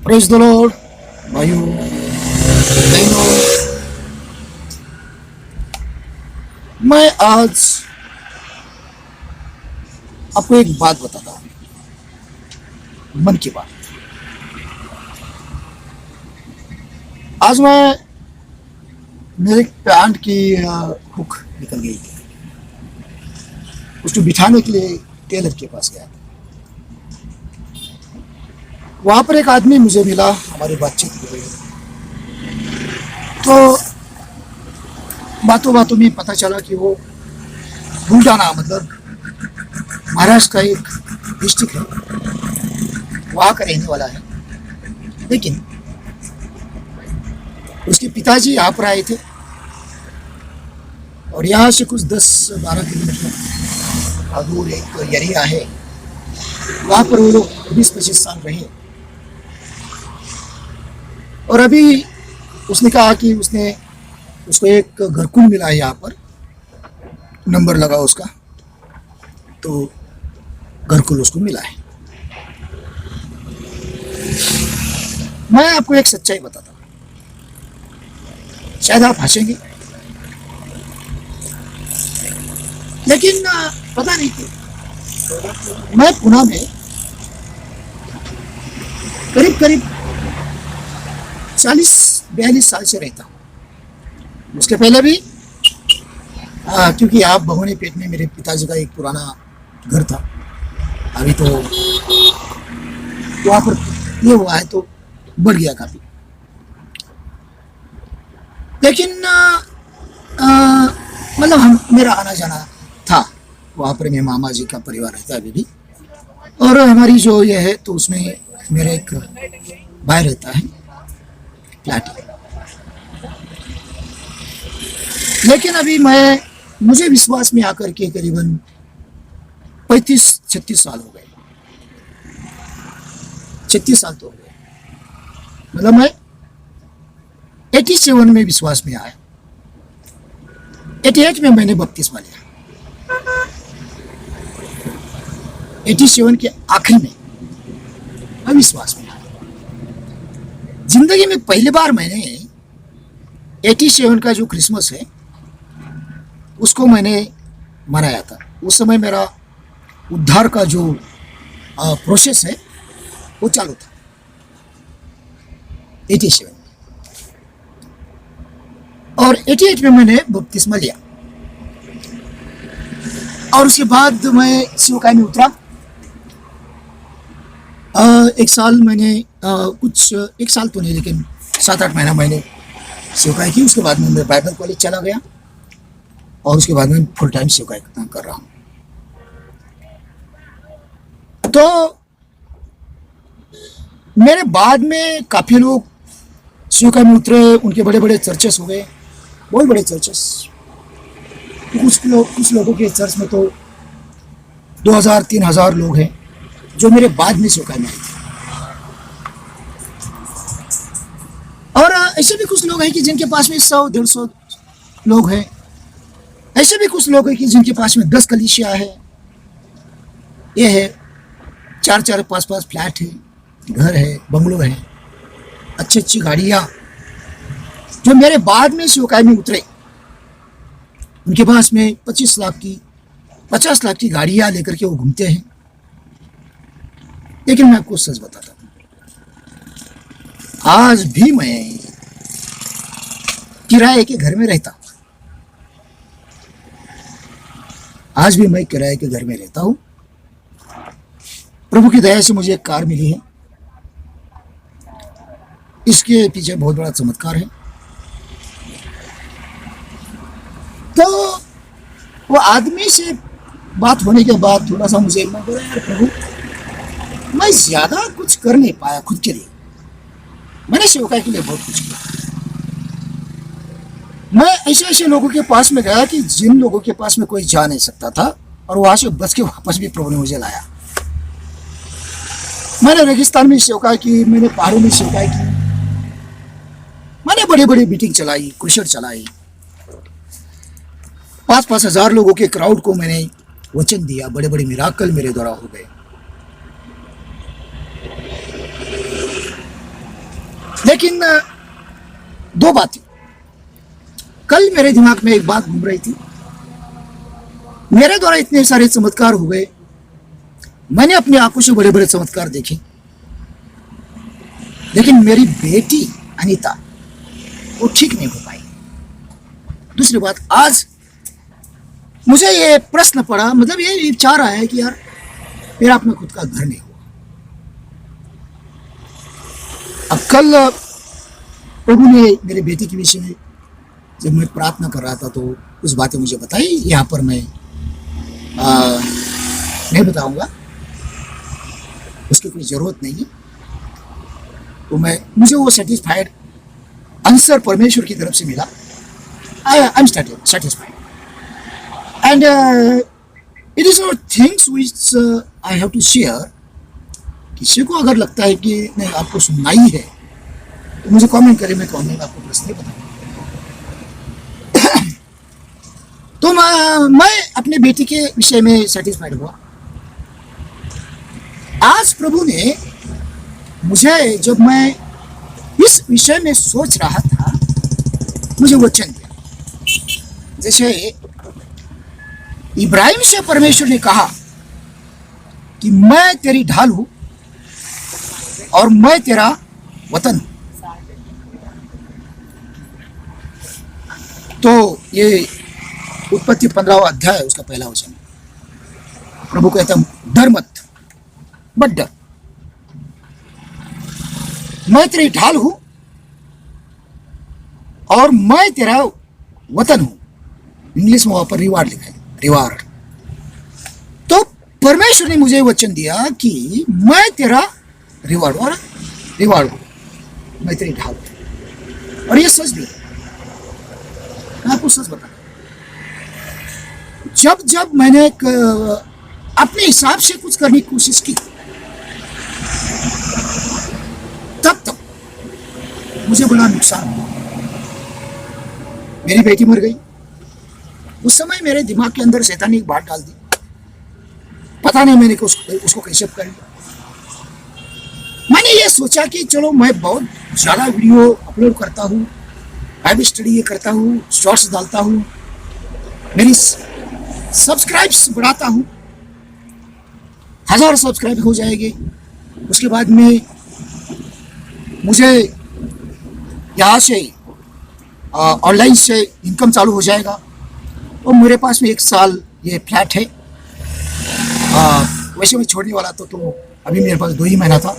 Praise the Lord. भाइयों बहनों, मैं आज आपको एक बात बताता हूँ, मन की बात। आज मैं मेरे पैंट की हुक निकल गई थी, उसको बिठाने के लिए टेलर के पास गया था। वहाँ पर एक आदमी मुझे मिला, हमारी बातचीत हो गई। तो बातों बातों में पता चला कि वो बुलढाना मतलब महाराष्ट्र का एक डिस्ट्रिक्ट है, वहाँ का रहने वाला है। लेकिन उसके पिताजी यहाँ पर आए थे और यहाँ से कुछ 10-12 किलोमीटर दूर एक एरिया है, वहाँ पर वो लोग 20-25 साल रहे। और अभी उसने कहा कि उसको एक घरकुल मिला है, यहाँ पर नंबर लगा उसका, तो घरकुल उसको मिला है। मैं आपको एक सच्चाई बताता हूँ, शायद आप हंसेंगे, लेकिन पता नहीं क्यों मैं पुणे में करीब करीब 40-42 साल से रहता हूँ। उसके पहले भी क्योंकि आप भगोनी पेट में मेरे पिताजी का एक पुराना घर था, अभी तो वहाँ पर ये हुआ है तो बढ़ गया काफ़ी। लेकिन मतलब मेरा आना जाना था, वहाँ पर मेरे मामा जी का परिवार रहता है अभी भी, और हमारी जो ये है तो उसमें मेरा एक भाई रहता है फ्लैट। लेकिन अभी मुझे विश्वास में आकर के करीबन 35-36 साल हो गए। 36 साल तो हो गए, मतलब मैं 87 में विश्वास में आया, 88 में मैंने बपतिस्मा लिया, 87 के आखिर में मैं विश्वास में आया। जिंदगी में पहली बार मैंने 87 का जो क्रिसमस है उसको मैंने मनाया था। उस समय मेरा उद्धार का जो प्रोसेस है वो चालू था 87 में, और 88 में मैंने बपतिस्मा लिया। और उसके बाद मैं शिवकाय में उतरा। एक साल मैंने एक साल तो नहीं, लेकिन 7-8 महीना मैंने शिवकाय की। उसके बाद में मैं बाइबल कॉलेज चला गया और उसके बाद में फुल टाइम शिवकाय कर रहा हूँ। तो मेरे बाद में काफ़ी लोग शिवकाय में उतरे, उनके बड़े बड़े चर्चेस हो गए, बहुत बड़े चर्चेस। कुछ लोगों के चर्च में तो 2000-3000 लोग हैं जो मेरे बाद में शिवकाय में आए थे। और ऐसे भी कुछ लोग हैं कि जिनके पास में 100-150 लोग हैं। ऐसे भी कुछ लोग हैं कि जिनके पास में 10 कलीसिया है, ये है 4-4, 5-5 फ्लैट है, घर है, बंगलो है, अच्छी अच्छी गाड़ियाँ। जो मेरे बाद में शिवकाय में उतरे उनके पास में 25 लाख की 50 लाख की गाड़ियाँ लेकर के वो घूमते हैं। लेकिन मैं आपको सच बताता हूँ, आज भी मैं किराए के घर में रहता हूँ। आज भी मैं किराए के घर में रहता हूँ। प्रभु की दया से मुझे एक कार मिली है, इसके पीछे बहुत बड़ा चमत्कार है। तो वो आदमी से बात होने के बाद थोड़ा सा मुझे मैं बोला, यार प्रभु, मैं ज्यादा कुछ कर नहीं पाया खुद के लिए, मैंने सेवकाई के लिए बहुत कुछ किया। मैं ऐसे लोगों के पास में गया कि जिन लोगों के पास में कोई जा नहीं सकता था, और वहां से बच के वापस भी प्रभु ने मुझे लाया। मैंने रेगिस्तान में सेवकाई की, मैंने पहाड़ों में सेवकाई की, मैंने बड़ी बड़ी मीटिंग चलाई, क्रुसेड चलाई। 5-5 हजार लोगों के क्राउड को मैंने वचन दिया, बड़े बड़े मिराकल मेरे द्वारा हो गए। लेकिन दो बातें कल मेरे दिमाग में एक बात घूम रही थी। मेरे द्वारा इतने सारे चमत्कार हुए, मैंने अपनी आंखों से बड़े बड़े चमत्कार देखे, लेकिन मेरी बेटी अनीता वो ठीक नहीं हो पाई। दूसरी बात, आज मुझे ये प्रश्न पड़ा, मतलब ये विचार आया है कि यार मेरा अपना खुद का घर नहीं हुआ। अब कल प्रभु ने मेरे बेटी के विषय में जब मैं प्रार्थना कर रहा था तो कुछ बातें मुझे बताई, यहाँ पर मैं नहीं बताऊंगा, उसकी कोई ज़रूरत नहीं है। तो मुझे वो सेटिस्फाइड आंसर परमेश्वर की तरफ से मिला। I am satisfied and it is not things which I have to share। किसी को अगर लगता है कि नहीं आपको सुनना ही है तो मुझे कमेंट करें, मैं कमेंट आपको प्रश्न बताऊंगा। तो मैं अपने बेटी के विषय में सेटिस्फाइड हुआ। आज प्रभु ने मुझे, जब मैं इस विषय में सोच रहा था, मुझे वचन दिया। जैसे इब्राहिम से परमेश्वर ने कहा कि मैं तेरी ढाल हूं और मैं तेरा वतन हूं। तो ये उत्पत्ति 15वां अध्याय उसका पहला वचन। प्रभु कहता डर मत, बट डर, मैं तेरी ढाल हूं और मैं तेरा वतन हूं। इंग्लिश में वहां पर रिवार्ड लिखा है, रिवार्ड। तो परमेश्वर ने मुझे वचन दिया कि मैं तेरा रिवार्ड हूं, मैं तेरी ढाल हूं। और ये सच भी है, मैं आपको सच बता, जब मैंने अपने हिसाब से कुछ करने की कोशिश की, तब मुझे बड़ा नुकसान हुआ। मेरी बेटी मर गई। उस समय मेरे दिमाग के अंदर शैतान ने एक बात डाल दी, पता नहीं मैंने उसको कैसे कर लिया। मैंने ये सोचा कि चलो मैं बहुत ज़्यादा वीडियो अपलोड करता हूँ, बाइबल स्टडी ये करता हूँ, शॉर्ट्स डालता हूँ, मेरी सब्सक्राइब्स बढ़ाता हूँ, 1000 सब्सक्राइब हो जाएंगे। उसके बाद में मुझे यहाँ से ऑनलाइन से इनकम चालू हो जाएगा। और मेरे पास में 1 साल ये फ्लैट है। वैसे मैं छोड़ने वाला था, तो अभी मेरे पास 2 ही महीना था,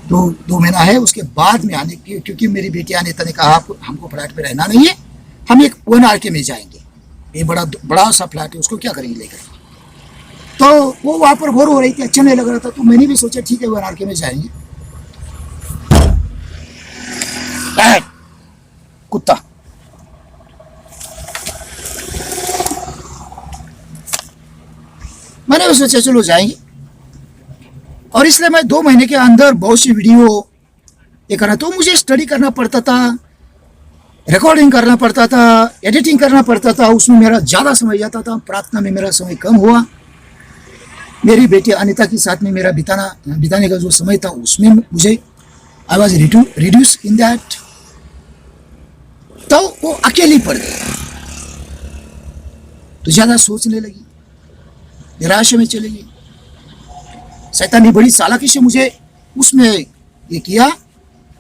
2 महीना है। उसके बाद में आने की, क्योंकि मेरी बेटी अनीता ने कहा हमको फ्लैट पे रहना नहीं है, हम एक 1 RK में जाएंगे। ये बड़ा सा फ्लैट है, उसको क्या करेंगे लेकर। तो वो वहाँ पर बोर हो रही थी, अच्छा नहीं लग रहा था, तो मैंने भी सोचा ठीक है 1 RK में जाएंगे। कुत्ता मैंने भी सोचा चलो जाएंगे। और इसलिए मैं 2 महीने के अंदर बहुत सी वीडियो ये करना, तो मुझे स्टडी करना पड़ता था, रिकॉर्डिंग करना पड़ता था, एडिटिंग करना पड़ता था। उसमें मेरा ज़्यादा समय जाता था, प्रार्थना में मेरा समय कम हुआ। मेरी बेटी अनीता के साथ में मेरा बिताने का जो समय था, उसमें मुझे I was reduce in that. तो वो अकेली पड़ गई, तो ज़्यादा सोचने लगी, निराशा में चली गई। शैतान ने बड़ी चालाकी से मुझे उसमें ये किया।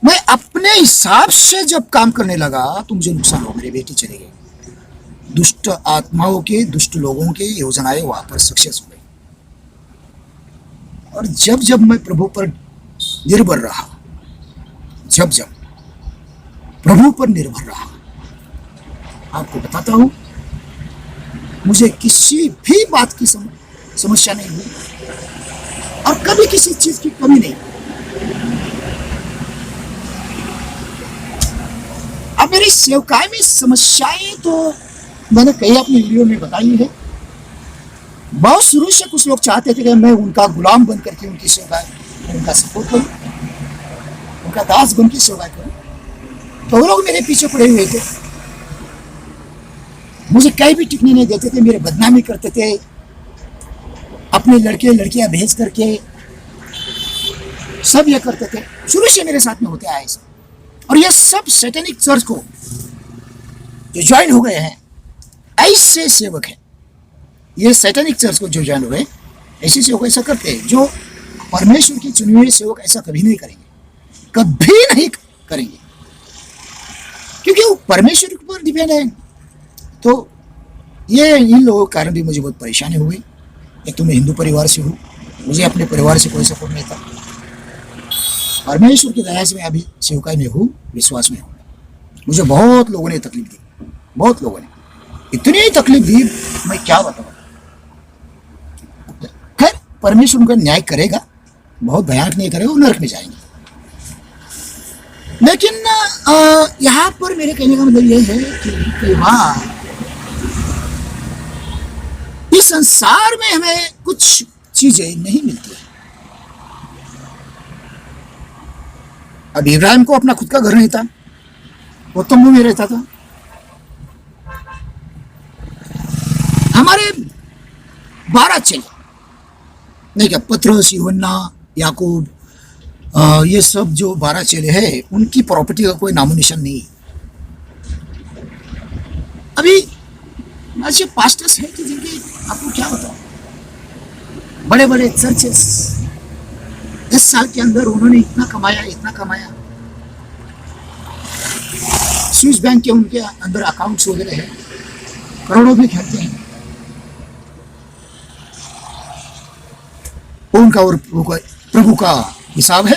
मैं अपने हिसाब से जब काम करने लगा तो मुझे नुकसान हो, मेरी बेटी चली गई। दुष्ट आत्माओं के, दुष्ट लोगों की योजनाएं वहां पर सक्सेस हो गई। और जब मैं प्रभु पर निर्भर रहा, जब प्रभु पर निर्भर रहा, आपको बताता हूं, मुझे किसी भी बात की समस्या नहीं हुई और कभी किसी चीज की कमी नहीं। अब मेरी सेवकाई में समस्याएं तो मैंने कई अपनी वीडियो में बताई है। बहुत शुरू से कुछ लोग चाहते थे कि मैं उनका गुलाम बन करके उनकी सेवा, उनका सपोर्ट करूं, उनका दास बन की सेवा करूं। तो वो लोग मेरे पीछे पड़े हुए थे, मुझे कहीं भी टिकने नहीं देते थे, मेरे बदनामी करते थे, अपने लड़के लड़कियां भेज करके सब ये करते थे। शुरू से मेरे साथ में होते आए सब। और ये सब सैटेनिक चर्च को जो ज्वाइन हो गए हैं, ऐसे सेवक हैं, ये सैटेनिक चर्च को जो ज्वाइन हो गए, ऐसे सेवक ऐसा करते हैं। जो परमेश्वर के चुने हुए सेवक ऐसा कभी नहीं करेंगे, कभी नहीं करेंगे, क्योंकि वो परमेश्वर के ऊपर डिपेंड है। तो ये इन लोगों के कारण भी मुझे बहुत परेशानी हो गई। एक तो मैं हिंदू परिवार से हूँ, मुझे अपने परिवार से कोई सपोर्ट नहीं था। परमेश्वर की दया से मैं अभी सेवकाई में हूँ, विश्वास में हूँ। मुझे बहुत लोगों ने तकलीफ दी, बहुत लोगों ने इतनी तकलीफ दी, मैं क्या बताऊँ। खैर, परमेश्वर उनका न्याय करेगा, बहुत भयानक नहीं करेगा, वो नरक में जाएंगे। लेकिन यहाँ पर मेरे कहने का मतलब ये है कि कई बार इस संसार में हमें कुछ चीजें नहीं मिलती है। अब इब्राहिम को अपना खुद का घर नहीं था, वो तंबू में रहता था। हमारे 12 चेले, नहीं क्या, पतरस, यूहन्ना, याकूब, ये सब जो 12 चेले हैं, उनकी प्रॉपर्टी का कोई नामो निशान नहीं। अभी ऐसे पास्टर्स हैं कि जिनके आपको क्या बताओ, बड़े बड़े चर्चेस, 10 साल के अंदर उन्होंने इतना कमाया, इतना कमाया। स्विस बैंक के उनके अंदर अकाउंट्स वगैरह हैं, करोड़ों भी खेलते हैं। उनका और प्रभु का हिसाब है,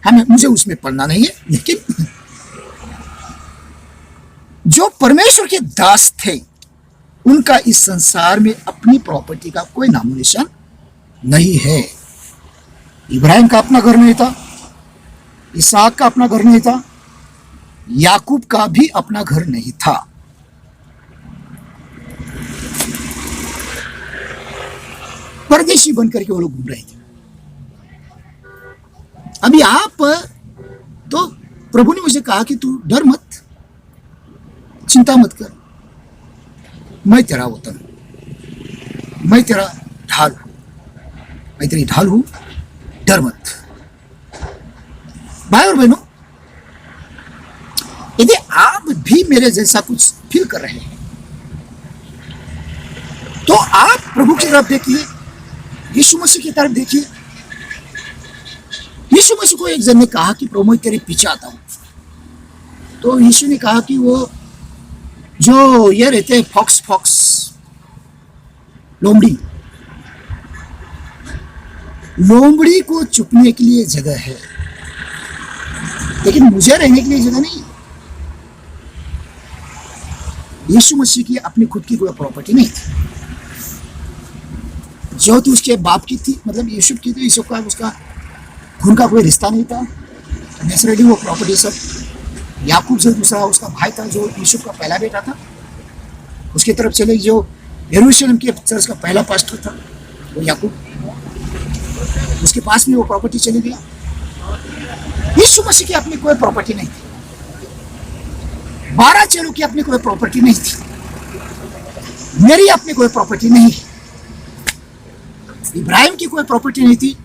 मुझे उसमें पढ़ना नहीं है। लेकिन जो परमेश्वर के दास थे, उनका इस संसार में अपनी प्रॉपर्टी का कोई नामो निशान नहीं है। इब्राहिम का अपना घर नहीं था, इसहाक का अपना घर नहीं था, याकूब का भी अपना घर नहीं था। परदेशी बनकर के वो लोग घूम रहे थे। अभी आप तो प्रभु ने मुझे कहा कि तू डर मत, चिंता मत कर, मैं तेरा वतन हूं, मैं तेरा ढाल हूं, मैं तेरी ढाल हूं, डर मत। भाई और बहनों, यदि आप भी मेरे जैसा कुछ फील कर रहे हैं, तो आप प्रभु की तरफ देखिए, यीशु मसीह की तरफ देखिए। यीशु मसीह को एक जन ने कहा कि प्रभु मैं तेरे पीछे आता हूं, तो यीशु ने कहा कि वो जो ये रहते हैं फॉक्स लोमड़ी को छुपने के लिए जगह है, लेकिन मुझे रहने के लिए जगह नहीं। यीशु मसीह की अपनी खुद की कोई प्रॉपर्टी नहीं थी, जो तो उसके बाप की थी, मतलब यूसुफ की। तो यूसुफ का उसका खून का कोई रिश्ता नहीं था, नेचुरली वो प्रॉपर्टी सब याकूब से दूसरा उसका भाई था, जो यूसुफ का पहला बेटा था, उसकी तरफ चले। जो यरूशलेम के चर्च का पहला पास्टर था वो याकूब, उसके पास में वो प्रॉपर्टी चली गया। यीशु मसीह की अपनी कोई प्रॉपर्टी नहीं थी, 12 चेलों की अपनी कोई प्रॉपर्टी नहीं थी, मेरी अपनी कोई प्रॉपर्टी नहीं, इब्राहिम की कोई प्रॉपर्टी नहीं थी,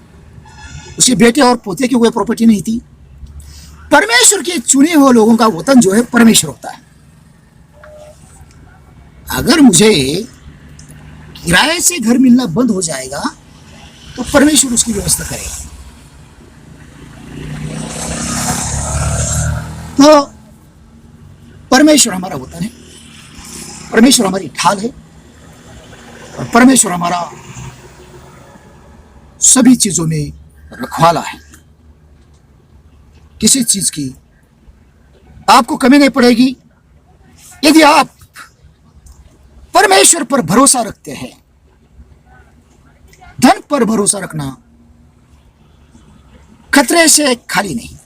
उसके बेटे और पोते की कोई प्रॉपर्टी नहीं थी। परमेश्वर के चुने हुए लोगों का वतन जो है परमेश्वर होता है। अगर मुझे किराए से घर मिलना बंद हो जाएगा तो परमेश्वर उसकी व्यवस्था करेगा। तो परमेश्वर हमारा वतन है, परमेश्वर हमारी ढाल है, और परमेश्वर हमारा सभी चीजों में रखवाला है। किसी चीज की आपको कमी नहीं पड़ेगी यदि आप परमेश्वर पर भरोसा रखते हैं। धन पर भरोसा रखना खतरे से खाली नहीं।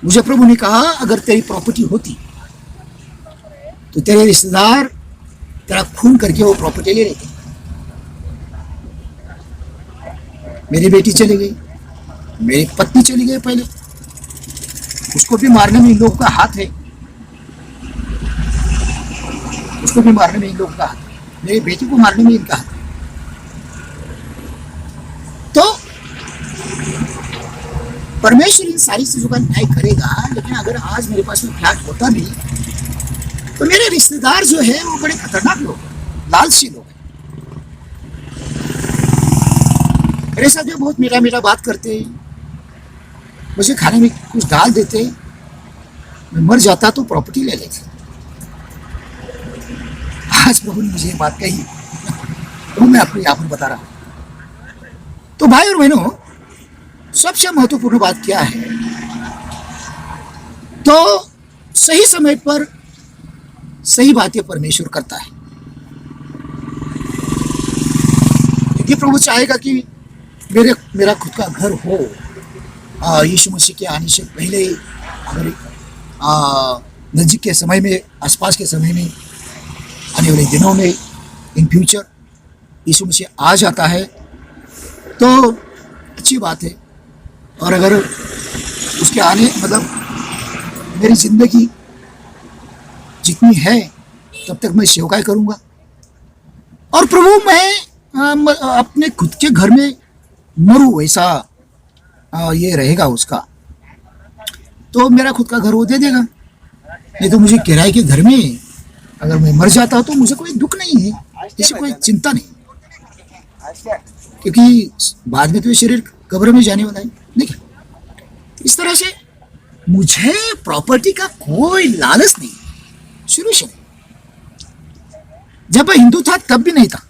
मुझे प्रभु ने कहा अगर तेरी प्रॉपर्टी होती तो तेरे रिश्तेदार तेरा खून करके वो प्रॉपर्टी ले लेते। मेरी बेटी चली गई, मेरी पत्नी चली गई, पहले उसको भी मारने में इन लोगों का हाथ है, उसको भी मारने में इन लोगों का हाथ है, मेरी बेटी को मारने में इनका हाथ है। तो परमेश्वर इन सारी चीजों का न्याय करेगा, लेकिन अगर आज मेरे पास में फ्लैट होता भी तो मेरे रिश्तेदार जो है वो बड़े खतरनाक लोग हैं, लालची लोग हैं। मेरे साथ जो बहुत मीठा मीठा बात करते, मुझे खाने में कुछ डाल देते, मैं मर जाता तो प्रॉपर्टी ले लेते। आज प्रभु ने मुझे ये बात कही तो मैं आपको यहाँ पर बता रहा हूँ। तो भाई और बहनों, सबसे महत्वपूर्ण बात क्या है? तो सही समय पर सही बातें परमेश्वर करता है। क्योंकि प्रभु चाहेगा कि मेरा खुद का घर हो। यीशु मसीह के आने से पहले, अगर नजीक के समय में, आसपास के समय में, आने वाले दिनों में, इन फ्यूचर यीशु मसीह आ जाता है तो अच्छी बात है। और अगर उसके आने मतलब मेरी जिंदगी जितनी है तब तक मैं सेवकाई करूंगा। और प्रभु मैं अपने खुद के घर में मरूं, ऐसा ये रहेगा उसका, तो मेरा खुद का घर वो दे देगा। नहीं तो मुझे किराए के घर में अगर मैं मर जाता हूं तो मुझे कोई दुख नहीं है, इससे कोई चिंता नहीं, क्योंकि बाद में तो शरीर कब्र में जाने वाला है। नहीं, इस तरह से मुझे प्रॉपर्टी का कोई लालच नहीं, शुरू से नहीं। जब मैं हिंदू था तब भी नहीं था,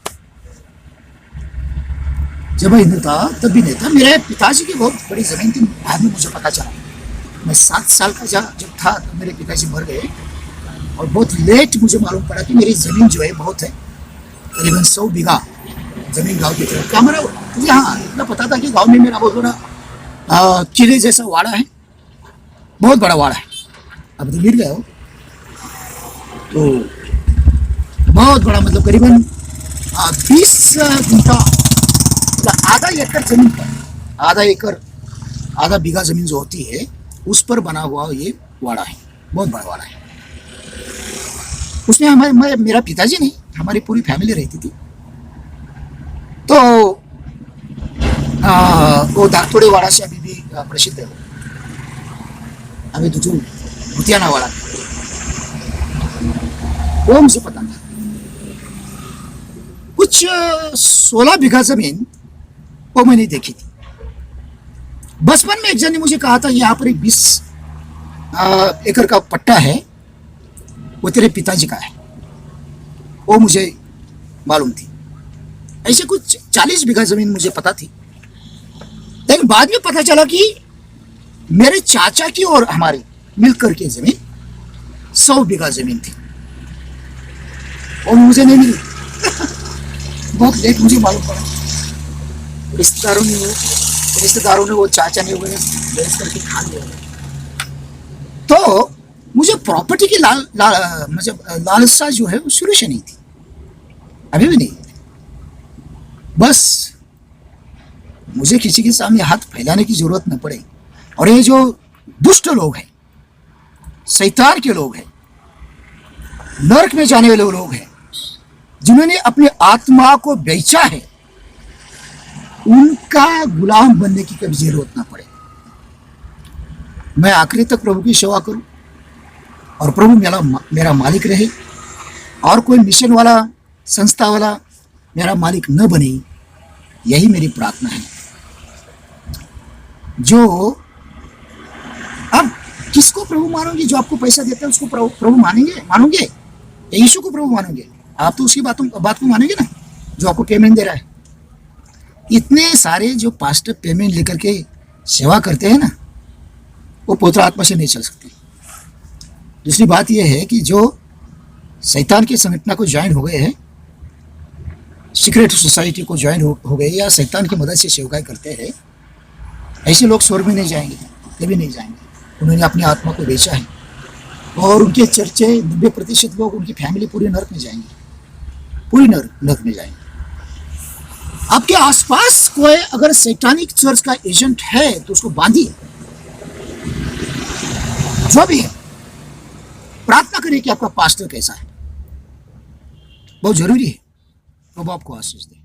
जब मैं हिंदू था तब भी नहीं था। मेरे पिताजी की बहुत बड़ी जमीन थी, बाद में मुझे पता चला। मैं 7 साल का जब था तो मेरे पिताजी मर गए, और बहुत लेट मुझे मालूम पड़ा कि मेरी जमीन जो है बहुत है, करीबन 100 बीघा जमीन गांव की तरफ। क्या मेरा मुझे हाँ इतना पता था कि गांव में मेरा बहुत बड़ा किले जैसा वाड़ा है, बहुत बड़ा वाड़ा है। अब तो गिर गया हो, तो बहुत बड़ा, मतलब करीबन 20 गुंठा, मतलब आधा एकड़ जमीन पर, आधा बीघा जमीन जो होती है उस पर बना हुआ ये वाड़ा है, बहुत बड़ा वाड़ा है। उसमें मेरा पिताजी नहीं, हमारी पूरी फैमिली रहती थी। तो वो दातोड़े वाड़ा से अभी भी प्रसिद्ध है। अभी तो जो भुतियाना वाड़ा, वो मुझे पता था। कुछ 16 बीघा जमीन वो मैंने देखी थी। बचपन में एक जन ने मुझे कहा था, यहाँ पर एक 20 एकड़ का पट्टा है, वो तेरे पिताजी का है। वो मुझे मालूम थी। ऐसे कुछ 40 बीघा जमीन मुझे पता थी, लेकिन बाद में पता चला कि मेरे चाचा की और हमारी मिलकर के जमीन 100 बीघा जमीन थी, और मुझे नहीं मिली। बहुत लेट मुझे मालूम पड़ा। रिश्तेदारों ने वो चाचा ने बेच करके खा लिया। तो मुझे प्रॉपर्टी की लालसा जो है वो शुरू से नहीं थी, अभी भी नहीं। बस मुझे किसी के सामने हाथ फैलाने की जरूरत न पड़े। और ये जो दुष्ट लोग हैं, शैतान के लोग हैं, नरक में जाने वाले लोग हैं, जिन्होंने अपनी आत्मा को बेचा है, उनका गुलाम बनने की कभी जरूरत ना पड़े। मैं आखिरी तक प्रभु की सेवा करूं और प्रभु मेरा मालिक रहे, और कोई मिशन वाला, संस्था वाला मेरा मालिक न बने, यही मेरी प्रार्थना है। जो अब किसको प्रभु मानोगे? जो आपको पैसा देता है उसको प्रभु मानोगे या यीशु को प्रभु मानोगे? आप तो उसकी बात को मानोगे ना, जो आपको पेमेंट दे रहा है। इतने सारे जो पास्टर पेमेंट लेकर के सेवा करते हैं ना, वो पवित्र आत्मा से नहीं चल सकते। दूसरी बात यह है कि जो शैतान की संगठन को ज्वाइन हो गए हैं, सीक्रेट सोसाइटी को ज्वाइन हो गए, या शैतान की मदद से सेवकाई करते हैं, ऐसे लोग स्वर्ग में नहीं जाएंगे, कभी नहीं जाएंगे। उन्होंने अपनी आत्मा को बेचा है, और उनके चर्चे 90% लोग, उनकी फैमिली पूरी नरक में जाएंगे, पूरी नरक में जाएंगे। आपके आसपास कोई अगर सैतानिक चर्च का एजेंट है तो उसको बांधिए, जो भी है। प्रार्थना करिए कि आपका पास्टर कैसा है, बहुत जरूरी है। प्रभु आपको आशीष दे।